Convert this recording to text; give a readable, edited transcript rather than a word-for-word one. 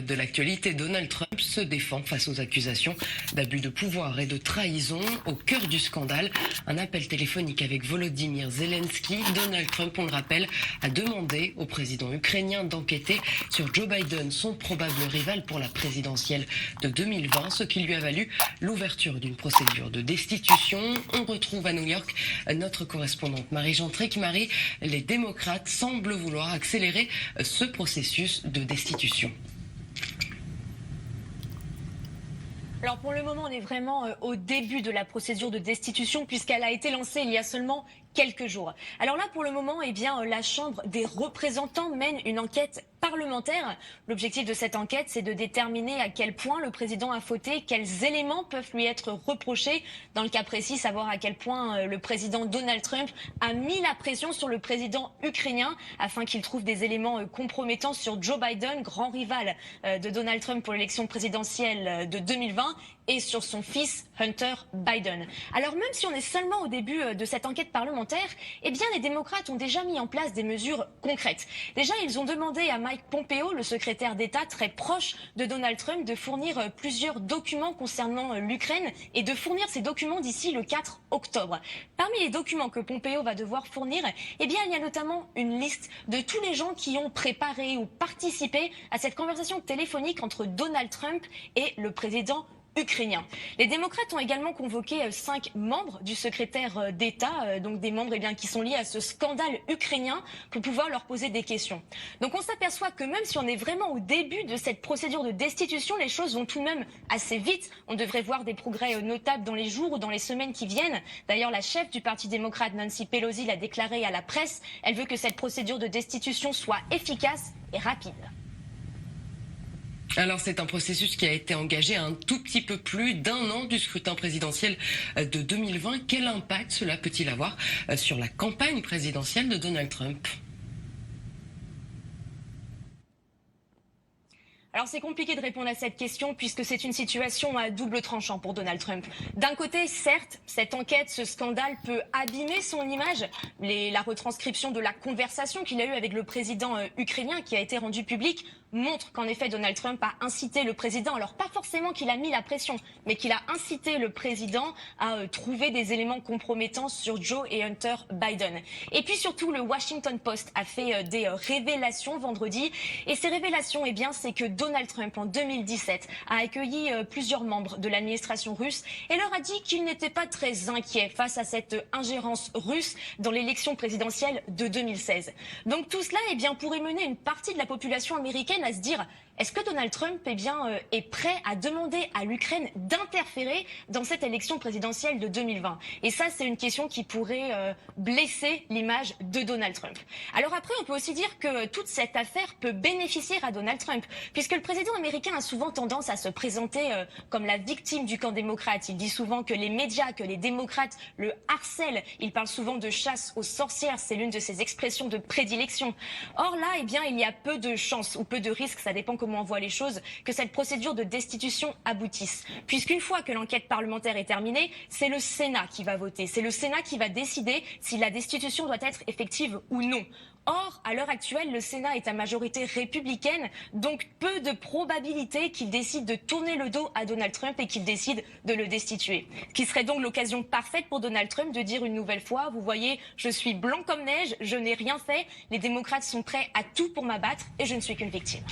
de l'actualité, Donald Trump se défend face aux accusations d'abus de pouvoir et de trahison. Au cœur du scandale, un appel téléphonique avec Volodymyr Zelensky. Donald Trump, on le rappelle, a demandé au président ukrainien d'enquêter sur Joe Biden, son probable rival pour la présidentielle de 2020, ce qui lui a valu l'ouverture d'une procédure de destitution. On retrouve à New York notre correspondante Marie-Jean Trick. Marie, les démocrates semblent vouloir accélérer ce processus de destitution. Alors pour le moment, on est vraiment au début de la procédure de destitution puisqu'elle a été lancée il y a seulement quelques jours. Alors là, pour le moment, la Chambre des représentants mène une enquête parlementaire. L'objectif de cette enquête, c'est de déterminer à quel point le président a fauté, quels éléments peuvent lui être reprochés. Dans le cas précis, savoir à quel point le président Donald Trump a mis la pression sur le président ukrainien afin qu'il trouve des éléments compromettants sur Joe Biden, grand rival de Donald Trump pour l'élection présidentielle de 2020, et sur son fils Hunter Biden. Alors même si on est seulement au début de cette enquête parlementaire, les démocrates ont déjà mis en place des mesures concrètes. Déjà, ils ont demandé à Mike Pompeo, le secrétaire d'État très proche de Donald Trump, de fournir plusieurs documents concernant l'Ukraine et de fournir ces documents d'ici le 4 octobre. Parmi les documents que Pompeo va devoir fournir, il y a notamment une liste de tous les gens qui ont préparé ou participé à cette conversation téléphonique entre Donald Trump et le président ukrainien. Les démocrates ont également convoqué 5 membres du secrétaire d'État, donc des membres qui sont liés à ce scandale ukrainien, pour pouvoir leur poser des questions. Donc on s'aperçoit que même si on est vraiment au début de cette procédure de destitution, les choses vont tout de même assez vite. On devrait voir des progrès notables dans les jours ou dans les semaines qui viennent. D'ailleurs, la chef du Parti démocrate, Nancy Pelosi, l'a déclaré à la presse. Elle veut que cette procédure de destitution soit efficace et rapide. Alors c'est un processus qui a été engagé à un tout petit peu plus d'1 an du scrutin présidentiel de 2020. Quel impact cela peut-il avoir sur la campagne présidentielle de Donald Trump ? Alors c'est compliqué de répondre à cette question puisque c'est une situation à double tranchant pour Donald Trump. D'un côté, certes, cette enquête, ce scandale peut abîmer son image. La retranscription de la conversation qu'il a eue avec le président ukrainien qui a été rendue publique montre qu'en effet Donald Trump a incité le président, alors pas forcément qu'il a mis la pression, mais qu'il a incité le président à trouver des éléments compromettants sur Joe et Hunter Biden. Et puis surtout, le Washington Post a fait des révélations vendredi. Et ces révélations, c'est que Donald Trump, en 2017, a accueilli plusieurs membres de l'administration russe et leur a dit qu'il n'était pas très inquiet face à cette ingérence russe dans l'élection présidentielle de 2016. Donc tout cela pourrait mener une partie de la population américaine à se dire: est-ce que Donald Trump est prêt à demander à l'Ukraine d'interférer dans cette élection présidentielle de 2020? Et ça, c'est une question qui pourrait blesser l'image de Donald Trump. Alors après, on peut aussi dire que toute cette affaire peut bénéficier à Donald Trump, puisque le président américain a souvent tendance à se présenter comme la victime du camp démocrate. Il dit souvent que les médias, que les démocrates le harcèlent. Il parle souvent de chasse aux sorcières. C'est l'une de ses expressions de prédilection. Or là, il y a peu de chances ou peu de risques, ça dépend comment on voit les choses, que cette procédure de destitution aboutisse. Puisqu'une fois que l'enquête parlementaire est terminée, c'est le Sénat qui va voter. C'est le Sénat qui va décider si la destitution doit être effective ou non. Or, à l'heure actuelle, le Sénat est à majorité républicaine, donc peu de probabilité qu'il décide de tourner le dos à Donald Trump et qu'il décide de le destituer. Ce qui serait donc l'occasion parfaite pour Donald Trump de dire une nouvelle fois: vous voyez, je suis blanc comme neige, je n'ai rien fait, les démocrates sont prêts à tout pour m'abattre et je ne suis qu'une victime.